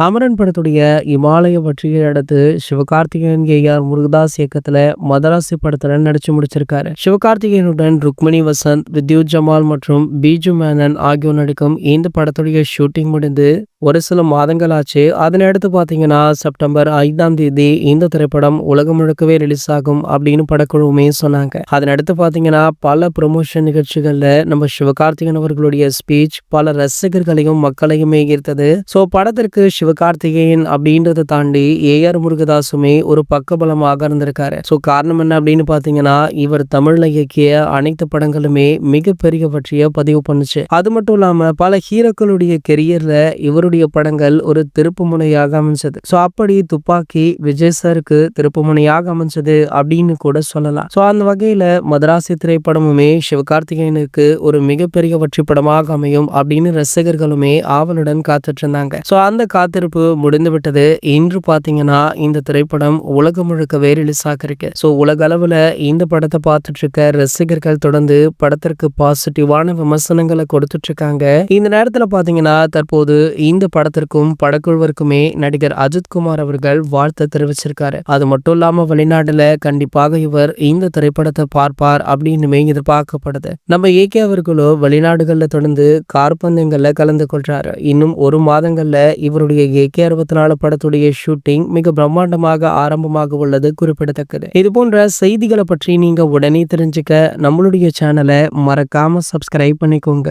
அமரன் படத்துடைய இமாலய வெற்றியை அடுத்து சிவகார்த்திகேயன் ஏஆர் முருகதாஸ் இயக்கத்துல மதராசி படத்துல நடிச்சு முடிச்சிருக்காரு. சிவகார்த்திகேயனுடன் ருக்மிணி வசந்த், வித்யுத் ஜமால் மற்றும் பீஜு மேனன் ஆகியோர் நடிக்கும் இந்த படத்துடைய ஷூட்டிங் முடிந்து ஒரு சில மாதங்கள் ஆச்சு. அதனையடுத்து பாத்தீங்கன்னா செப்டம்பர் 5ஆம் தேதி இந்த திரைப்படம் உலகம் முழுக்கவே ரிலீஸ் ஆகும் அப்படின்னு படக்குழுவுமே சொன்னாங்க. அதனடுத்து பாத்தீங்கன்னா பல ப்ரொமோஷன் நிகழ்ச்சிகள்ல நம்ம சிவகார்த்திகேயன் அவர்களுடைய ஸ்பீச் பல ரசிகர்களையும் மக்களையுமே ஈர்த்தது. ஸோ படத்திற்கு சிவகார்த்திகேயன் அப்படின்றத தாண்டி ஏஆர் முருகதாசுமே ஒரு பக்கபலமாக இருந்திருக்காரு. ஸோ காரணம் என்ன அப்படின்னு பாத்தீங்கன்னா இவர் தமிழ்ல இயக்கிய அனைத்து படங்களுமே மிகப்பெரிய வெற்றியை பதிவு பண்ணுச்சு. அது மட்டும் இல்லாம பல ஹீரோக்களுடைய கெரியர்ல இவருடைய படங்கள் ஒரு திருப்பு முனையாக அமைஞ்சது. ஸோ அப்படி துப்பாக்கி விஜய் சாருக்கு திருப்பு முனையாக அமைஞ்சது அப்படின்னு கூட சொல்லலாம். ஸோ அந்த வகையில மதராசி திரைப்படமுமே சிவகார்த்திகேயனுக்கு ஒரு மிகப்பெரிய வெற்றி படமாக அமையும் அப்படின்னு ரசிகர்களுமே ஆவலுடன் காத்துட்டு இருந்தாங்க. ஸோ அந்த காத்திருப்பு முடிந்து விட்டது. இன்று பாத்தீங்கன்னா இந்த திரைப்படம் உலகம் முழுக்கவே ரிலீஸ் ஆகிருக்கு. ஸோ உலக அளவுல இந்த படத்தை பார்த்துட்டு இருக்க ரசிகர்கள் தொடர்ந்து படத்திற்கு பாசிட்டிவான விமர்சனங்களை கொடுத்துட்டு இருக்காங்க. இந்த நேரத்துல பாத்தீங்கன்னா தற்போது இந்த படத்திற்கும் படக்குழுவிற்குமே நடிகர் அஜித் குமார் அவர்கள் வாழ்த்து தெரிவிச்சிருக்காரு. அது மட்டும் இல்லாம வெளிநாடுல கண்டிப்பாக இவர் இந்த திரைப்படத்தை பார்ப்பார் அப்படின்னுமே எதிர்பார்க்கப்படுது. நம்ம ஏகே அவர்களோ வெளிநாடுகள்ல தொடர்ந்து கார்பந்தயங்கள்ல கலந்து கொள்றாரு. இன்னும் ஒரு மாதங்கள்ல இவருடைய ஏகே 64 படத்துடைய ஷூட்டிங் மிக பிரம்மாண்டமாக ஆரம்பமாக உள்ளது குறிப்பிடத்தக்கது. இது போன்ற செய்திகளை பற்றி நீங்க உடனே தெரிஞ்சுக்க நம்மளுடைய சேனலை மறக்காம சப்ஸ்கிரைப் பண்ணிக்கோங்க.